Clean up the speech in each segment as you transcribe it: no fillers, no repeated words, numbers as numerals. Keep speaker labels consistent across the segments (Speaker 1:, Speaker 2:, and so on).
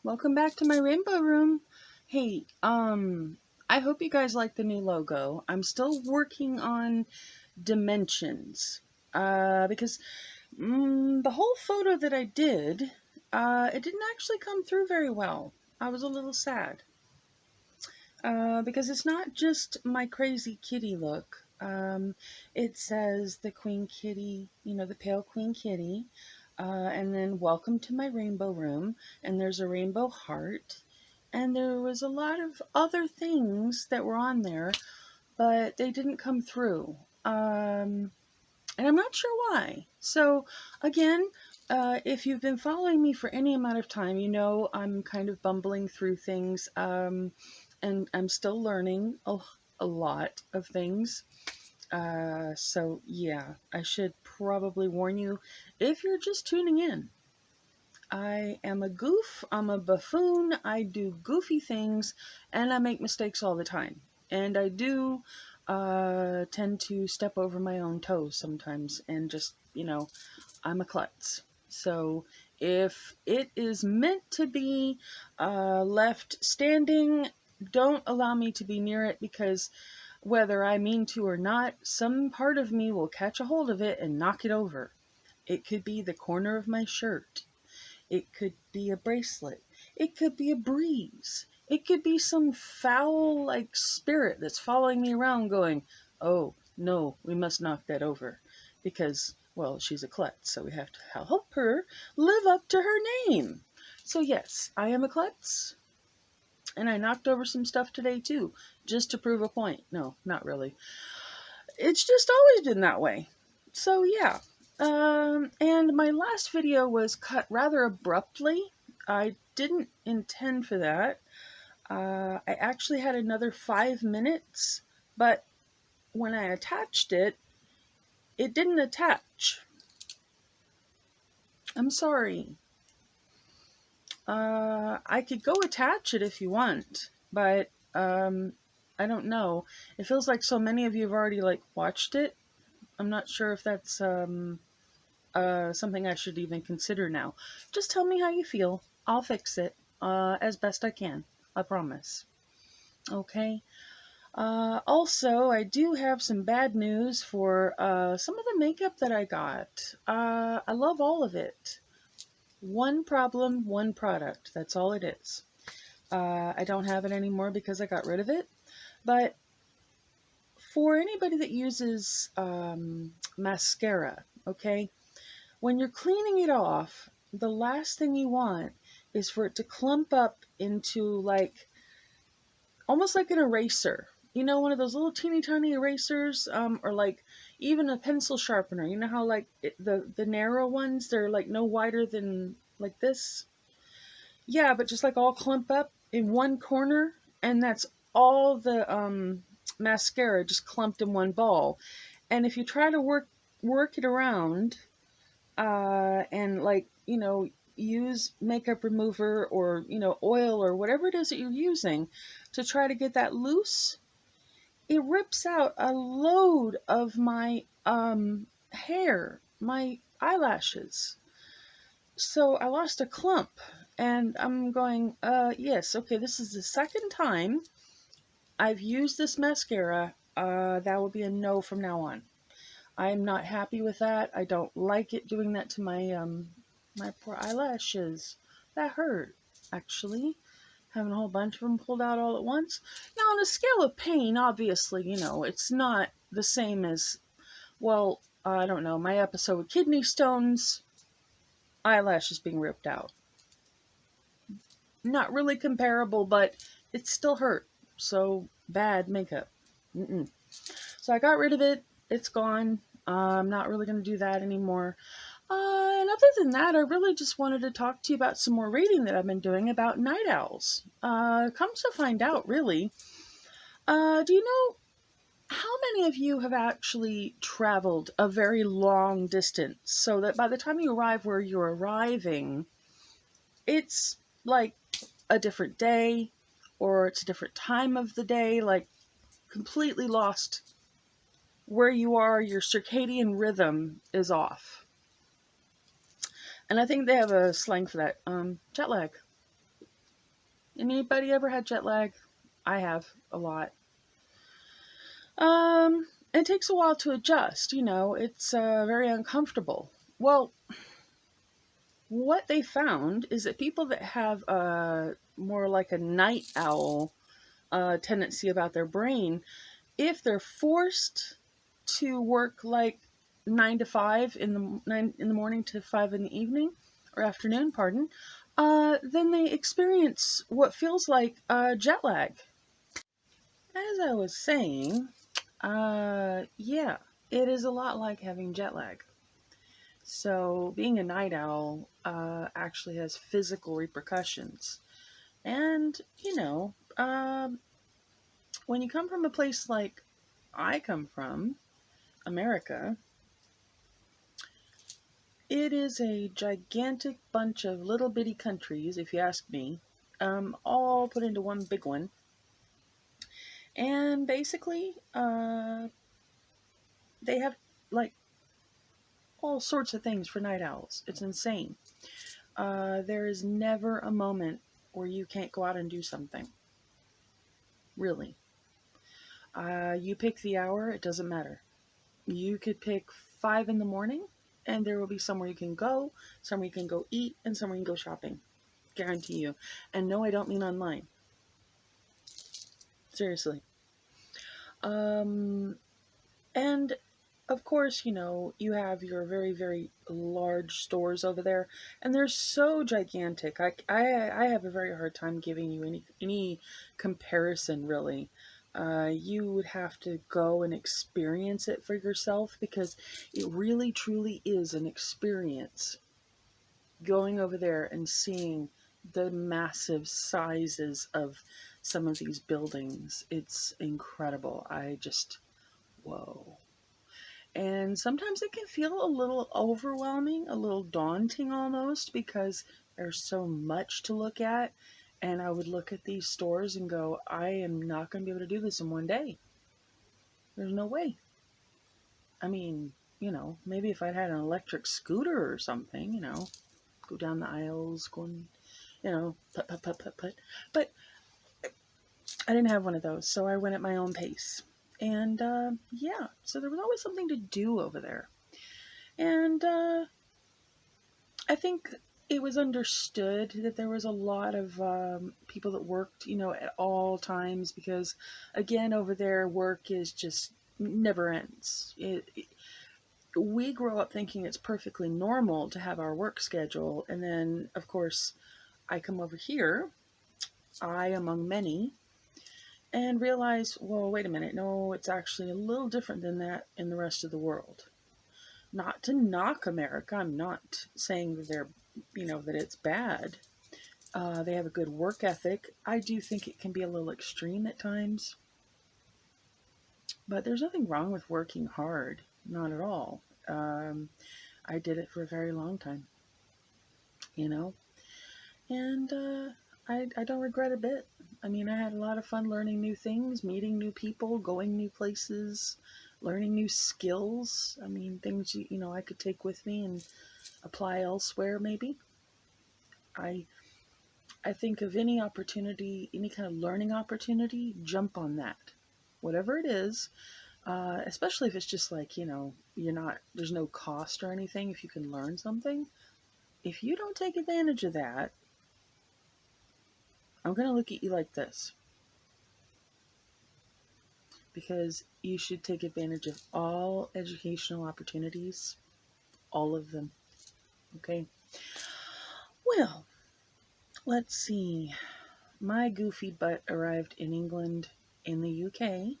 Speaker 1: Welcome back to my rainbow room. Hey, I hope you guys like the new logo. I'm still working on dimensions. Because the whole photo that I did, it didn't actually come through very well. I was a little sad. Because it's not just my crazy kitty look. It says the Queen Kitty, the pale Queen Kitty, and then welcome to my rainbow room, and there's a rainbow heart, and there was a lot of other things that were on there, but they didn't come through. And I'm not sure why. So, again, if you've been following me for any amount of time, you know I'm kind of bumbling through things, and I'm still learning a lot of things. So, yeah, I should probably warn you if you're just tuning in. I am a goof, I'm a buffoon, I do goofy things, and I make mistakes all the time. And I do tend to step over my own toes sometimes and just, I'm a klutz. So if it is meant to be left standing, don't allow me to be near it because whether I mean to or not, some part of me will catch a hold of it and knock it over. It could be the corner of my shirt. It could be a bracelet. It could be a breeze. It could be some foul like spirit that's following me around going, oh, no, we must knock that over. Because, well, she's a klutz, so we have to help her live up to her name. So, yes, I am a klutz. And I knocked over some stuff today, too, just to prove a point. No, not really. It's just always been that way. So, yeah. And my last video was cut rather abruptly. I didn't intend for that. I actually had another 5 minutes, but when I attached it, it didn't attach. I'm sorry. I could go attach it if you want, but I don't know. It feels like so many of you have already watched it. I'm not sure if that's something I should even consider now. Just tell me how you feel. I'll fix it as best I can. I promise. Okay. Also, I do have some bad news for some of the makeup that I got. I love all of it. One problem, one product. That's all it is. I don't have it anymore because I got rid of it. But for anybody that uses mascara, okay, when you're cleaning it off, the last thing you want is for it to clump up into almost like an eraser. You know, one of those little teeny tiny erasers, or even a pencil sharpener. You know how the narrow ones, they're no wider than this. Yeah, but just all clump up in one corner, and that's all the mascara just clumped in one ball. And if you try to work it around, and use makeup remover or oil or whatever it is that you're using to try to get that loose, it rips out a load of my hair, my eyelashes. So I lost a clump, and I'm going, yes, okay, this is the second time I've used this mascara. That will be a no from now on. I'm not happy with that. I don't like it doing that to my poor eyelashes. That hurt, actually. Having a whole bunch of them pulled out all at once. Now, on a scale of pain, obviously, it's not the same as, well, I don't know, my episode with kidney stones, eyelashes being ripped out. Not really comparable, but it still hurt. So, bad makeup. So I got rid of it. It's gone. I'm not really going to do that anymore. And other than that, I really just wanted to talk to you about some more reading that I've been doing about night owls. Comes to find out, really, do you know how many of you have actually traveled a very long distance so that by the time you arrive where you're arriving, it's like a different day or it's a different time of the day, completely lost where you are, your circadian rhythm is off. And I think they have a slang for that, jet lag. Anybody ever had jet lag? I have a lot. It takes a while to adjust, it's very uncomfortable. Well, what they found is that people that have more like a night owl tendency about their brain, if they're forced to work like 9 to 5 in the 9 in the morning to 5 in the evening or afternoon, pardon, then they experience what feels like jet lag. As I was saying, yeah, it is a lot like having jet lag. So being a night owl actually has physical repercussions. And, when you come from a place like I come from, America, it is a gigantic bunch of little bitty countries, if you ask me, all put into one big one. And basically, they have like all sorts of things for night owls. It's insane. There is never a moment where you can't go out and do something. Really. You pick the hour, it doesn't matter. You could pick 5 in the morning, and there will be somewhere you can go, somewhere you can go eat, and somewhere you can go shopping. Guarantee you. And no, I don't mean online. Seriously. Um, and of course, you have your very, very large stores over there, and they're so gigantic. I have a very hard time giving you any comparison, really. You would have to go and experience it for yourself because it really, truly is an experience. Going over there and seeing the massive sizes of some of these buildings, it's incredible. I just, whoa. And sometimes it can feel a little overwhelming, a little daunting almost, because there's so much to look at. And I would look at these stores and go, I am not going to be able to do this in one day. There's no way. I mean, maybe if I'd had an electric scooter or something, go down the aisles, going, put, put, put, put, put. But I didn't have one of those, so I went at my own pace. And yeah, so there was always something to do over there. And I think it was understood that there was a lot of people that worked, at all times because, again, over there, work is just never ends. We grow up thinking it's perfectly normal to have our work schedule, and then, of course, I come over here, I among many, and realize, well, wait a minute, no, it's actually a little different than that in the rest of the world. Not to knock America, I'm not saying that that it's bad. They have a good work ethic. I do think it can be a little extreme at times, but there's nothing wrong with working hard. Not at all. I did it for a very long time, you know, and I don't regret a bit. I mean, I had a lot of fun learning new things, meeting new people, going new places, learning new skills. I mean, things I could take with me and apply elsewhere. Maybe I I think of any opportunity, any kind of learning opportunity, jump on that. Whatever it is, especially if it's just like, there's no cost or anything, if you can learn something. If you don't take advantage of that, I'm going to look at you like this. Because you should take advantage of all educational opportunities, all of them. Okay? Well, let's see. My goofy butt arrived in England in the UK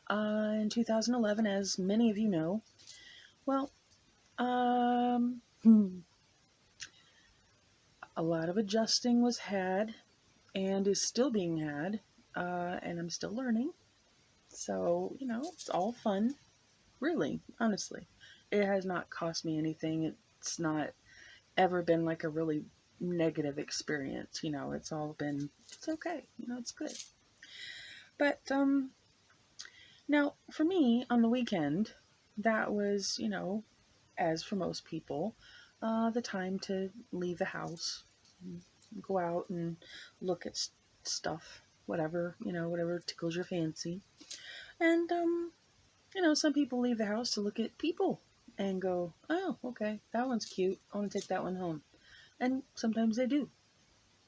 Speaker 1: in 2011, as many of you know. Well, a lot of adjusting was had and is still being had, and I'm still learning. So, it's all fun, really, honestly. It has not cost me anything. It's not ever been like a really negative experience. It's all been, it's okay. It's good. But, now, for me, on the weekend, that was, as for most people, the time to leave the house, go out and look at stuff, whatever, whatever tickles your fancy. And, some people leave the house to look at people and go, oh, okay, that one's cute. I want to take that one home. And sometimes they do.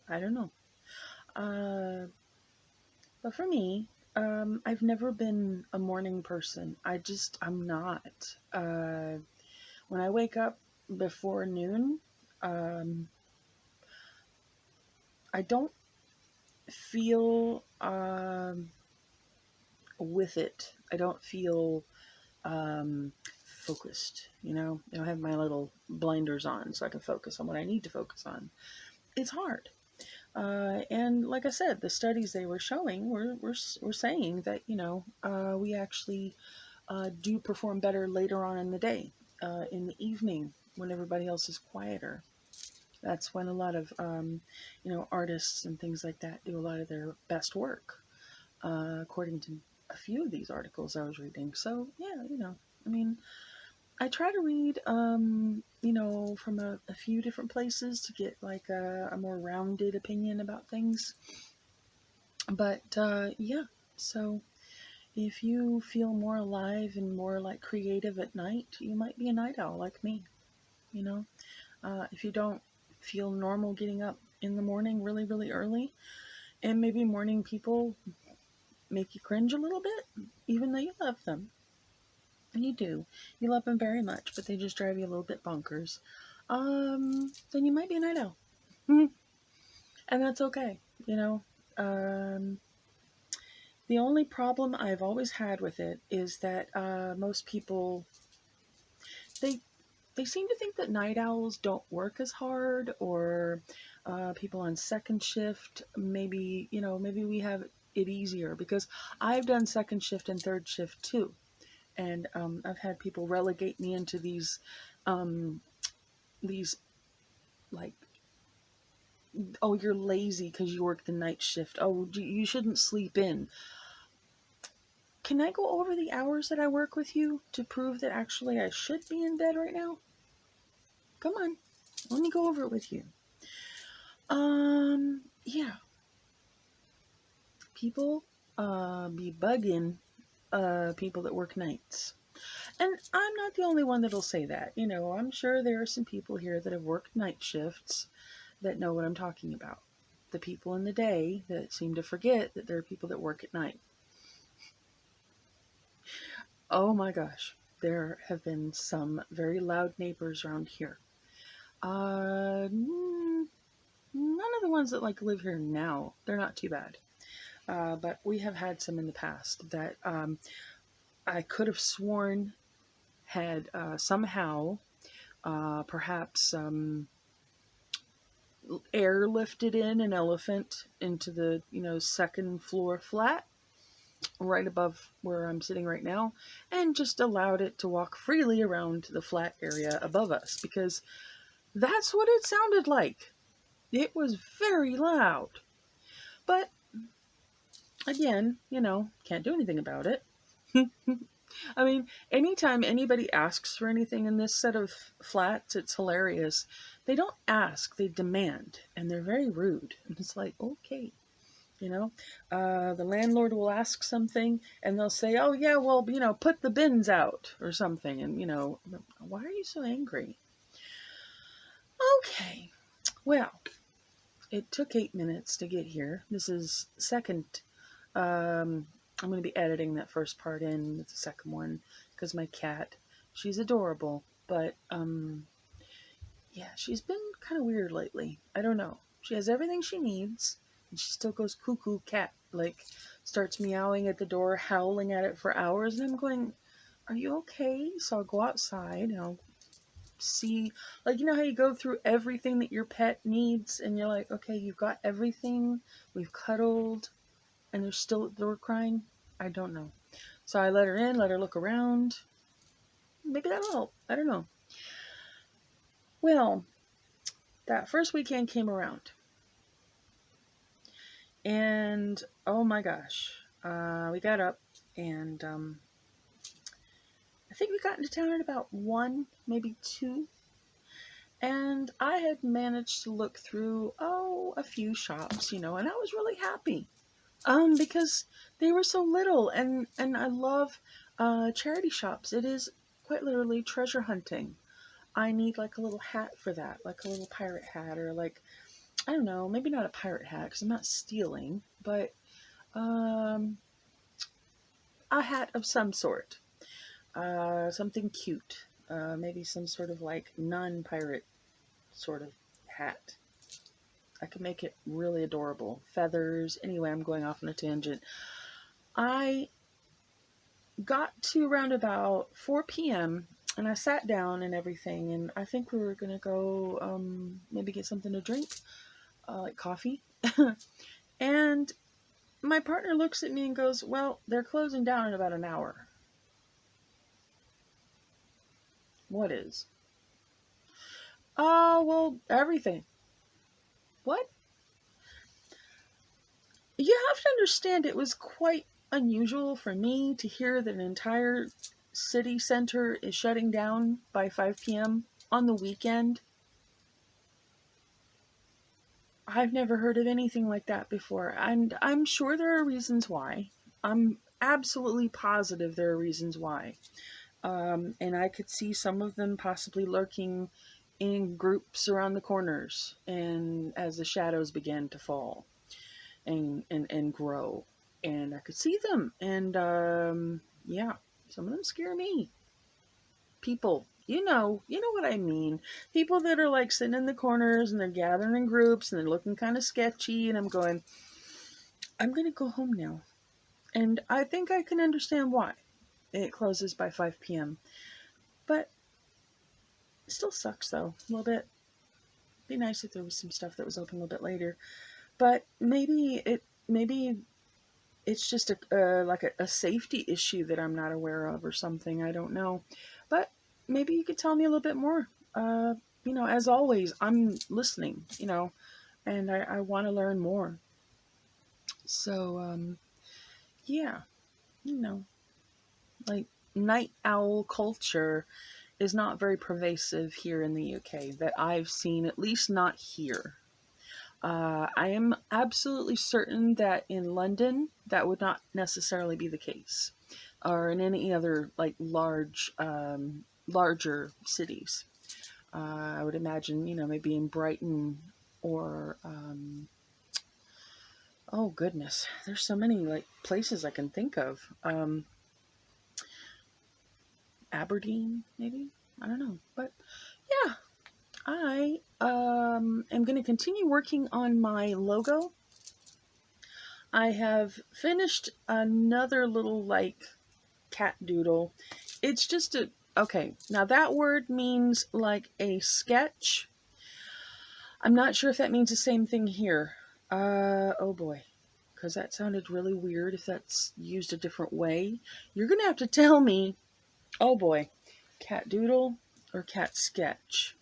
Speaker 1: I don't know. But for me, I've never been a morning person. I'm not. When I wake up before noon, um, I don't feel with it. I don't feel focused. I don't have my little blinders on so I can focus on what I need to focus on. It's hard. And like I said, the studies they were showing were saying that, we actually do perform better later on in the day, in the evening when everybody else is quieter. That's when a lot of, artists and things like that do a lot of their best work, according to a few of these articles I was reading. So, yeah, I mean, I try to read, from a few different places to get like a more rounded opinion about things. But yeah, so if you feel more alive and more like creative at night, you might be a night owl like me. You know, if you don't feel normal getting up in the morning really, really early, and maybe morning people make you cringe a little bit, even though you love them. You do. You love them very much, but they just drive you a little bit bonkers. Then you might be a night owl. And that's okay, you know. Um, the only problem I've always had with it is that most people, they they seem to think that night owls don't work as hard, or people on second shift, maybe we have it easier, because I've done second shift and third shift too. And I've had people relegate me into um, these like, oh, you're lazy because you work the night shift. Oh, you shouldn't sleep in. Can I go over the hours that I work with you to prove that actually I should be in bed right now? Come on, let me go over it with you. Yeah, people be bugging people that work nights. And I'm not the only one that'll say that. I'm sure there are some people here that have worked night shifts that know what I'm talking about. The people in the day that seem to forget that there are people that work at night. Oh my gosh, there have been some very loud neighbors around here. None of the ones that like live here now, they're not too bad. But we have had some in the past that I could have sworn had somehow, perhaps airlifted in an elephant into the second floor flat right above where I'm sitting right now, and just allowed it to walk freely around the flat area above us, because that's what it sounded like. It was very loud. But again, can't do anything about it. I mean, anytime anybody asks for anything in this set of flats, it's hilarious. They don't ask, they demand, and they're very rude. And it's like, okay. The landlord will ask something and they'll say, oh, yeah, well, put the bins out or something. And, why are you so angry? Okay. Well, it took 8 minutes to get here. This is second. I'm going to be editing that first part in with the second one because my cat, she's adorable, but, yeah, she's been kind of weird lately. I don't know. She has everything she needs, and she still goes cuckoo cat. Like, starts meowing at the door, howling at it for hours, and I'm going, are you okay? So I'll go outside, and I'll see, like, how you go through everything that your pet needs, and you're like, okay, you've got everything, we've cuddled, and they're still at the door crying? I don't know. So I let her in, let her look around. Maybe that'll help. I don't know. Well, that first weekend came around. And oh my gosh, we got up, and I think we got into town at about 1, maybe 2. And I had managed to look through, a few shops, and I was really happy. Because they were so little, and I love charity shops. It is quite literally treasure hunting. I need like a little hat for that, like a little pirate hat, or like, I don't know, maybe not a pirate hat because I'm not stealing, but um, a hat of some sort, something cute, maybe some sort of like non-pirate sort of hat. I could make it really adorable. Feathers. Anyway, I'm going off on a tangent. I got to around about 4 p.m. and I sat down and everything, and I think we were gonna go maybe get something to drink, like coffee. And my partner looks at me and goes, "Well, they're closing down in about an hour." What is? Oh, well, everything. What? You have to understand, it was quite unusual for me to hear that an entire city center is shutting down by 5 p.m. on the weekend. I've never heard of anything like that before, and I'm sure there are reasons why. I'm absolutely positive there are reasons why. And I could see some of them possibly lurking in groups around the corners, and as the shadows began to fall and grow, and I could see them, and yeah, some of them scare me. People, you know what I mean. People that are like sitting in the corners and they're gathering in groups and they're looking kind of sketchy, and I'm going, I'm gonna go home now. And I think I can understand why it closes by 5 p.m. But it still sucks though, a little bit. Be nice if there was some stuff that was open a little bit later. But maybe it's just like a safety issue that I'm not aware of or something. I don't know. But maybe you could tell me a little bit more. As always, I'm listening, and I want to learn more. So, yeah, you know, like night owl culture is not very pervasive here in the UK that I've seen, at least not here. I am absolutely certain that in London that would not necessarily be the case, or in any other like larger cities. I would imagine, maybe in Brighton or oh goodness, there's so many like places I can think of. Aberdeen, maybe, I don't know, but yeah, I am going to continue working on my logo. I have finished another little like cat doodle. It's just okay. Now that word means like a sketch. I'm not sure if that means the same thing here. Oh boy, because that sounded really weird. If that's used a different way, you're gonna have to tell me. Oh boy, cat doodle or cat sketch.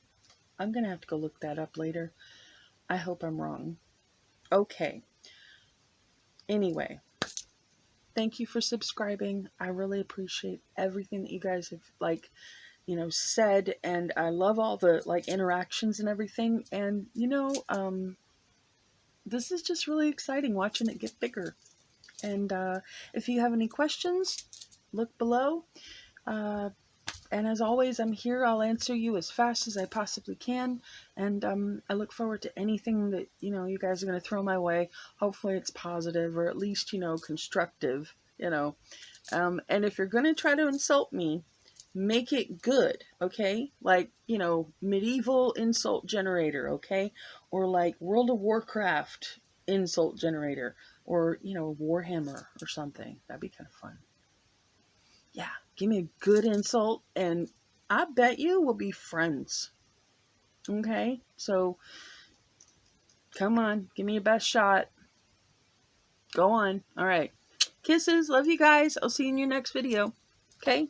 Speaker 1: I'm gonna have to go look that up later. I hope I'm wrong. Okay. Anyway, thank you for subscribing. I really appreciate everything that you guys have said, and I love all the like interactions and everything. And this is just really exciting watching it get bigger. And if you have any questions, look below. Uh, and as always, I'm here. I'll answer you as fast as I possibly can. And I look forward to anything that you guys are going to throw my way. Hopefully, it's positive or at least constructive. And if you're going to try to insult me, make it good, okay? Like, medieval insult generator, okay? Or like World of Warcraft insult generator, or, Warhammer or something. That'd be kind of fun. Yeah, give me a good insult, and I bet you we'll be friends. Okay? So, come on, give me your best shot. Go on. All right. Kisses. Love you guys. I'll see you in your next video. Okay?